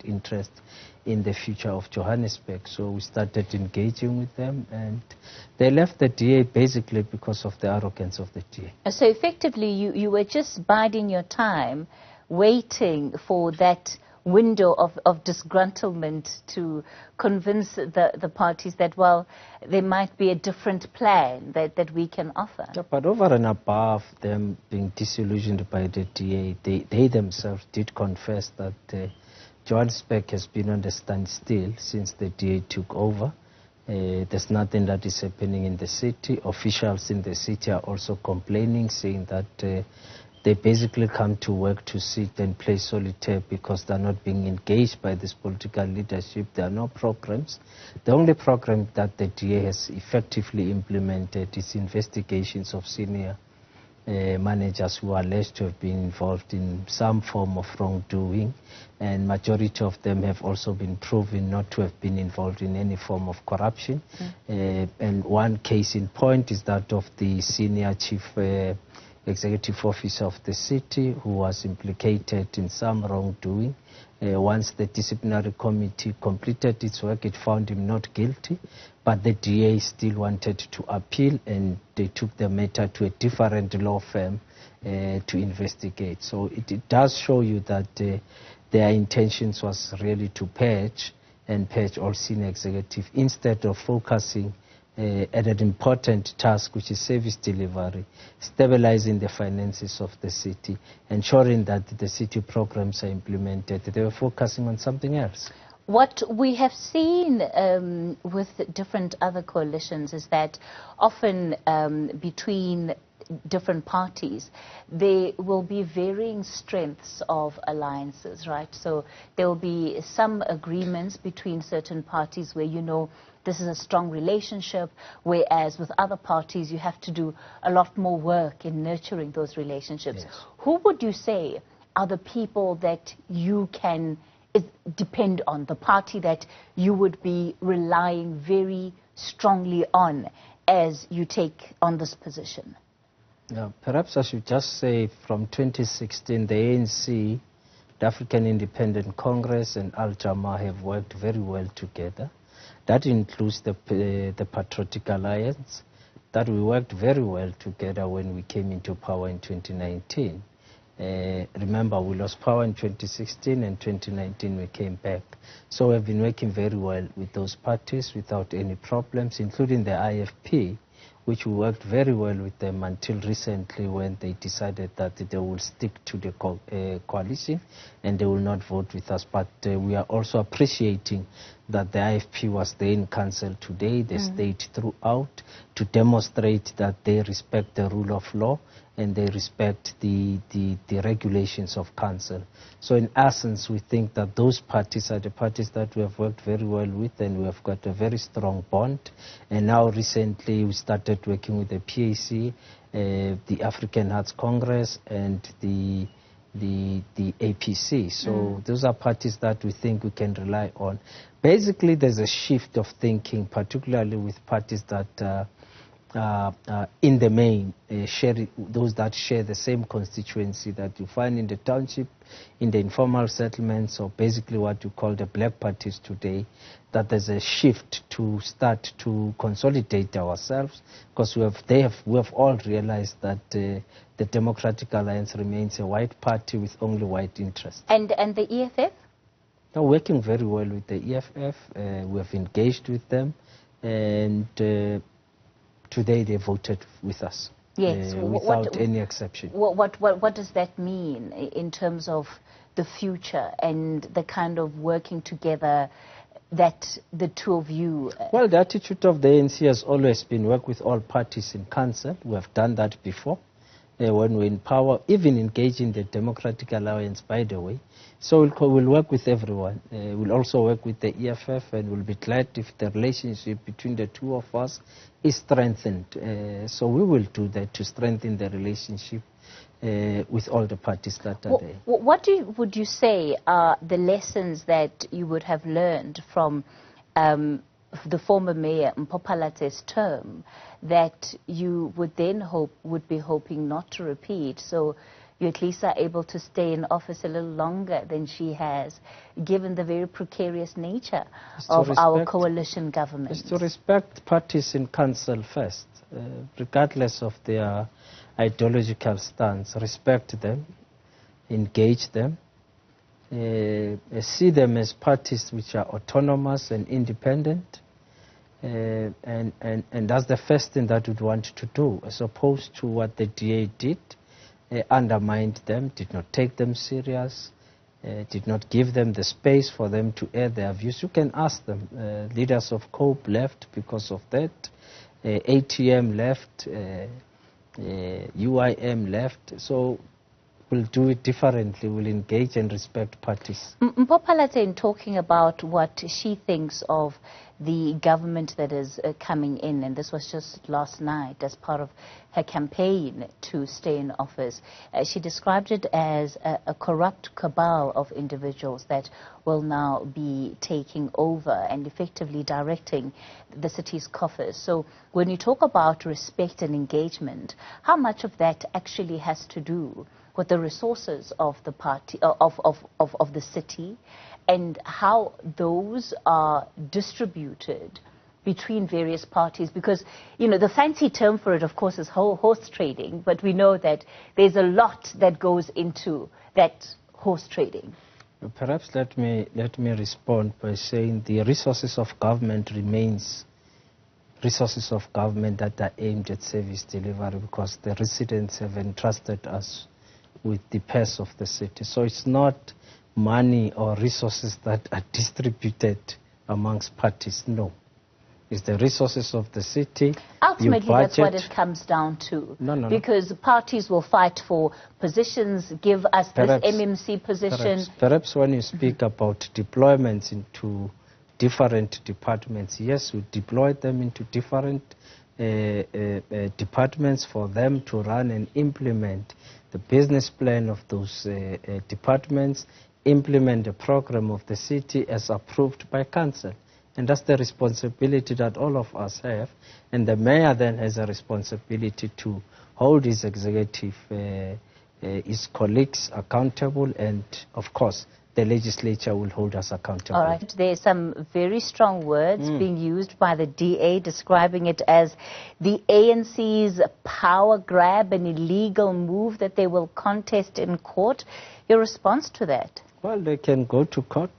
interest in the future of Johannesburg. So we started engaging with them, and they left the DA basically because of the arrogance of the DA. So effectively, you were just biding your time, waiting for that window of disgruntlement to convince the parties that, well, there might be a different plan that we can offer. Yeah, but over and above them being disillusioned by the DA, they themselves did confess that Johannesburg has been on the standstill since the DA took over. There's nothing that is happening in the city. Officials in the city are also complaining, saying that they basically come to work to sit and play solitaire because they're not being engaged by this political leadership. There are no programs. The only program that the DA has effectively implemented is investigations of senior managers who are alleged to have been involved in some form of wrongdoing, and majority of them have also been proven not to have been involved in any form of corruption. And one case in point is that of the senior chief executive officer of the city, who was implicated in some wrongdoing. Once the disciplinary committee completed its work, it found him not guilty, but the DA still wanted to appeal, and they took the matter to a different law firm to investigate. So it does show you that their intentions was really to purge all senior executives instead of focusing at an important task, which is service delivery, stabilizing the finances of the city, ensuring that the city programs are implemented. They were focusing on something else. What we have seen with different other coalitions is that often between different parties, there will be varying strengths of alliances, right? So there will be some agreements between certain parties where you know this is a strong relationship, whereas with other parties you have to do a lot more work in nurturing those relationships. Yes. Who would you say are the people that you can depend on, the party that you would be relying very strongly on as you take on this position? Yeah, perhaps I should just say from 2016, the ANC, the African Independent Congress, and Al-Jama have worked very well together. That includes the Patriotic Alliance, that we worked very well together when we came into power in 2019. Remember, we lost power in 2016, and 2019 we came back. So we've been working very well with those parties without any problems, including the IFP, which we worked very well with them until recently, when they decided that they will stick to the coalition and they will not vote with us. But we are also appreciating that the IFP was there in council today. They stayed throughout to demonstrate that they respect the rule of law and they respect the regulations of council. So in essence, we think that those parties are the parties that we have worked very well with, and we have got a very strong bond. And now recently we started working with the PAC, the African Hearts Congress, and the APC. So those are parties that we think we can rely on. Basically, there's a shift of thinking, particularly with parties that in the main, those that share the same constituency that you find in the township, in the informal settlements, or basically what you call the black parties today, that there's a shift to start to consolidate ourselves, because we have all realized that the Democratic Alliance remains a white party with only white interests. And the EFF? Now, working very well with the EFF, we have engaged with them, and today they voted with us. Yes, without any exception. What does that mean in terms of the future and the kind of working together that the two of you... Well, the attitude of the ANC has always been work with all parties in council. We have done that before when we're in power, even engaging the Democratic Alliance, by the way. So we'll work with everyone. We'll also work with the EFF, and we'll be glad if the relationship between the two of us is strengthened. So we will do that to strengthen the relationship with all the parties that are there. What would you say are the lessons that you would have learned from the former mayor Mpho Phalatse's term that you would then be hoping not to repeat? So you at least are able to stay in office a little longer than she has, given the very precarious nature of our coalition government. Is to respect parties in council first, regardless of their ideological stance. Respect them, engage them, see them as parties which are autonomous and independent, and that's the first thing that we'd want to do, as opposed to what the DA did, undermined them, did not take them serious, did not give them the space for them to air their views. You can ask them. Leaders of COPE left because of that, ATM left, UIM left, so we'll do it differently. We'll engage and respect parties. Mpho Phalatse, in talking about what she thinks of the government that is coming in, and this was just last night as part of her campaign to stay in office, she described it as a corrupt cabal of individuals that will now be taking over and effectively directing the city's coffers. So when you talk about respect and engagement, how much of that actually has to do with the resources of the party, of the city, and how those are distributed between various parties? Because, you know, the fancy term for it, of course, is horse trading, but we know that there's a lot that goes into that horse trading. Perhaps let me respond by saying the resources of government remains resources of government that are aimed at service delivery, because the residents have entrusted us with the purse of the city. So it's not money or resources that are distributed amongst parties, no. It's the resources of the city. Ultimately, that's what it comes down to. No. Because parties will fight for positions, give us this MMC position. Perhaps when you speak about deployments into different departments, yes, we deploy them into different departments for them to run and implement the business plan of those departments, implement the program of the city as approved by council. And that's the responsibility that all of us have. And the mayor then has a responsibility to hold his executive, his colleagues accountable, and of course the legislature will hold us accountable. All right. There are some very strong words being used by the DA, describing it as the ANC's power grab, an illegal move that they will contest in court. Your response to that? Well, they can go to court,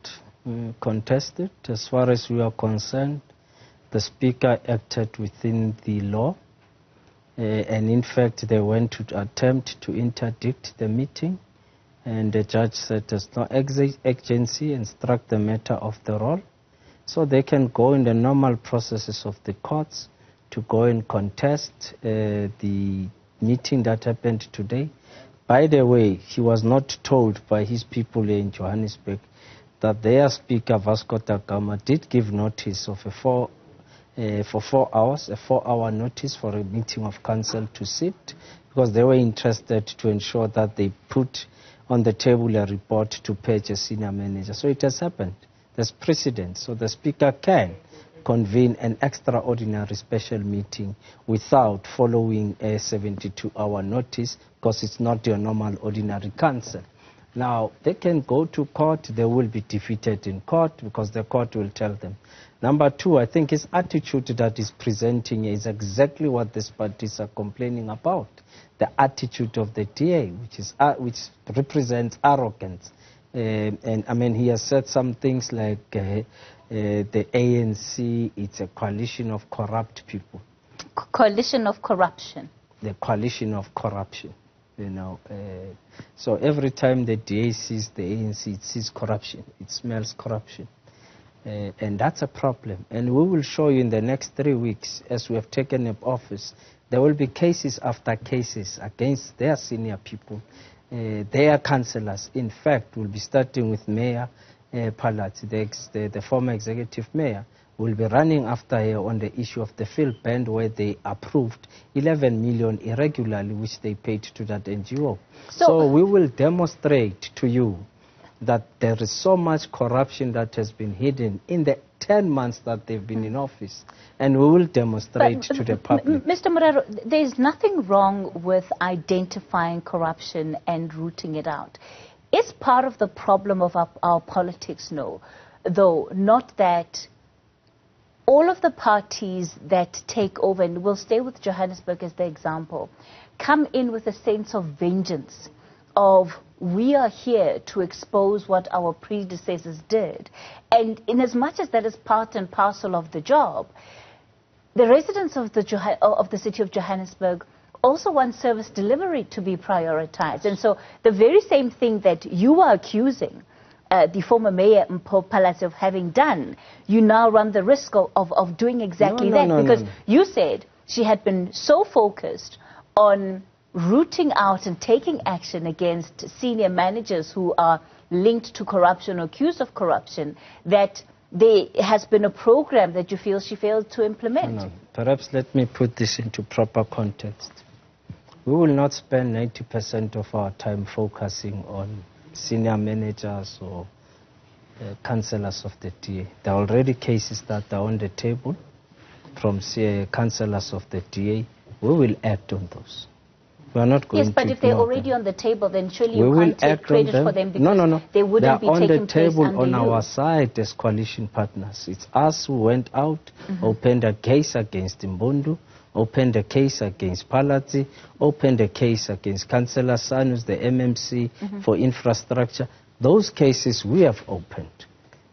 contest it. As far as we are concerned, the Speaker acted within the law, and in fact they went to attempt to interdict the meeting. And the judge said there's no agency and struck the matter off the roll. So they can go in the normal processes of the courts to go and contest the meeting that happened today. By the way, he was not told by his people here in Johannesburg that their Speaker, Vasco da Gama, did give notice of for 4 hours, a 4-hour notice for a meeting of council to sit, because they were interested to ensure that they put on the table a report to purge a senior manager. So it has happened. There's precedent. So the Speaker can convene an extraordinary special meeting without following a 72-hour notice, because it's not your normal ordinary council. Now, they can go to court. They will be defeated in court because the court will tell them. Number two, I think his attitude that he's presenting is exactly what these parties are complaining about. The attitude of the DA, which represents arrogance. And I mean, he has said some things like the ANC, it's a coalition of corrupt people. Coalition of corruption. The coalition of corruption, you know. So every time the DA sees the ANC, it sees corruption. It smells corruption. And that's a problem. And we will show you in the next 3 weeks, as we have taken up office, there will be cases after cases against their senior people, their councillors. In fact, we'll be starting with Mayor Phalatse, the former executive mayor, will be running after her on the issue of the field band, where they approved 11 million irregularly, which they paid to that NGO. So we will demonstrate to you that there is so much corruption that has been hidden in the 10 months that they've been in office, and we will demonstrate to the public. Mr. Morero, there's nothing wrong with identifying corruption and rooting it out. It's part of the problem of our politics, no, though, not that all of the parties that take over, and we'll stay with Johannesburg as the example, come in with a sense of vengeance, of we are here to expose what our predecessors did. And in as much as that is part and parcel of the job, the residents of the city of Johannesburg also want service delivery to be prioritized. And so the very same thing that you are accusing the former mayor Mpho Phalatse of having done, you now run the risk of doing exactly that. Because you said she had been so focused on rooting out and taking action against senior managers who are linked to corruption or accused of corruption, that there has been a program that you feel she failed to implement. Perhaps let me put this into proper context. We will not spend 90% of our time focusing on senior managers or councillors of the DA. There are already cases that are on the table from councillors of the DA. We will act on those. We are not going to. Yes, but if they're already on the table, then surely you can't take credit for them, because they wouldn't be taking place under you. They are on the table on our side as coalition partners. It's us who went out, opened a case against Mbundu, opened a case against Phalatse, opened a case against Councillor Sanus, the MMC for infrastructure. Those cases we have opened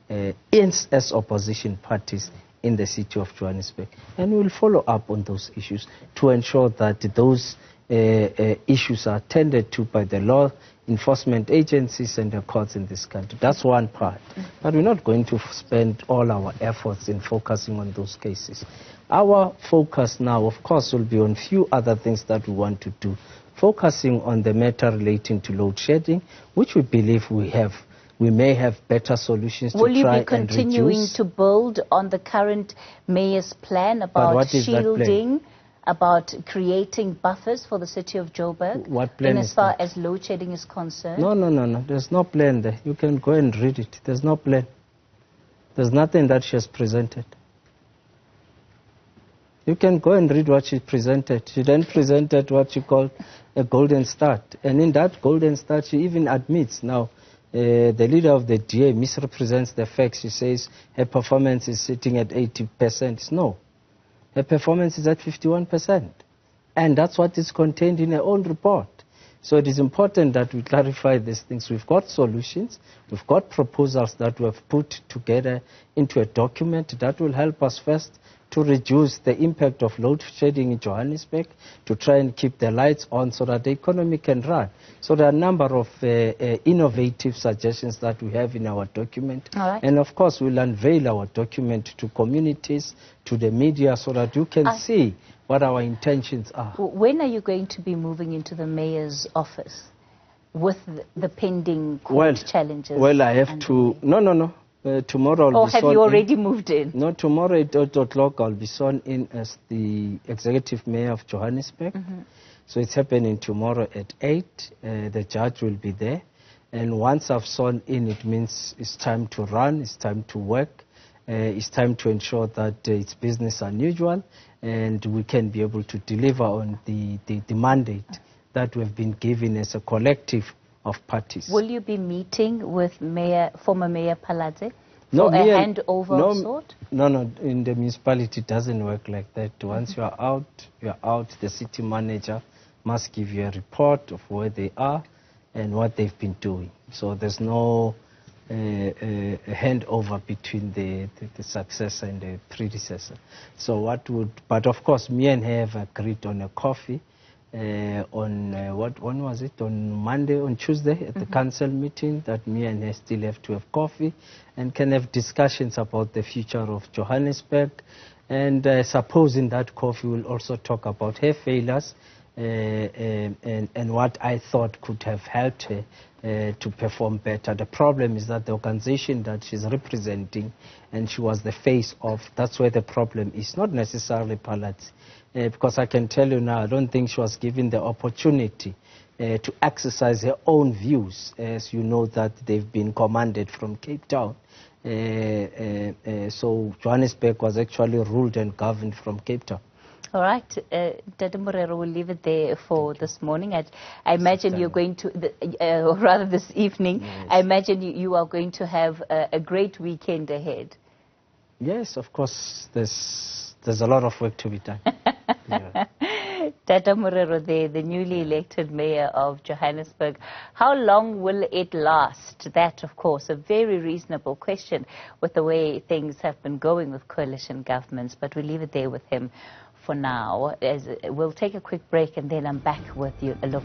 as opposition parties in the city of Johannesburg. And we will follow up on those issues to ensure that those issues are tended to by the law enforcement agencies and the courts in this country. That's one part. But we're not going to spend all our efforts in focusing on those cases. Our focus now, of course, will be on few other things that we want to do, focusing on the matter relating to load shedding, which we believe we may have better solutions to try and reduce. Will you be continuing to build on the current mayor's plan about shielding, about creating buffers for the city of Joburg? What plan as far as load shedding is concerned? No. There's no plan there. You can go and read it. There's no plan. There's nothing that she has presented. You can go and read what she presented. She then presented what she called a golden start. And in that golden start, she even admits now the leader of the DA misrepresents the facts. She says her performance is sitting at 80%. No. Her performance is at 51%. And that's what is contained in her own report. So it is important that we clarify these things. We've got solutions. We've got proposals that we have put together into a document that will help us first to reduce the impact of load shedding in Johannesburg, to try and keep the lights on so that the economy can run. So there are a number of innovative suggestions that we have in our document. And of course, we'll unveil our document to communities, to the media, so that you can see what our intentions are. When are you going to be moving into the mayor's office with the pending court challenges? Well, I have to... No. Tomorrow I'll be have you already moved in? No, tomorrow at 8 o'clock I'll be sworn in as the executive mayor of Johannesburg. So it's happening tomorrow at 8. The judge will be there. And once I've sworn in, it means it's time to run, it's time to work, it's time to ensure that it's business as usual, and we can be able to deliver on the mandate that we've been given as a collective of parties. Will you be meeting with former Mayor Phalatse for a handover of sort? No, in the municipality it doesn't work like that. Once you are out. The city manager must give you a report of where they are and what they've been doing. So there's no a handover between the successor and the predecessor. So but of course me and her have agreed on a coffee when was it? On Tuesday at the council meeting, that me and her still have to have coffee and can have discussions about the future of Johannesburg. And I suppose in that coffee we'll also talk about her failures and what I thought could have helped her to perform better. The problem is that the organization that she's representing and she was the face of, that's where the problem is, not necessarily Phalatse. Because I can tell you now, I don't think she was given the opportunity to exercise her own views. As you know that they've been commanded from Cape Town. So Johannesburg was actually ruled and governed from Cape Town. All right, Dada Morero, we'll leave it there for this morning. I imagine you're going to, or rather this evening, yes. I imagine you are going to have a great weekend ahead. Yes, of course, there's a lot of work to be done. Yeah. Dada Morero, the newly elected mayor of Johannesburg. How long will it last? That, of course, a very reasonable question with the way things have been going with coalition governments, but we'll leave it there with him for now. We'll take a quick break and then I'm back with you. A look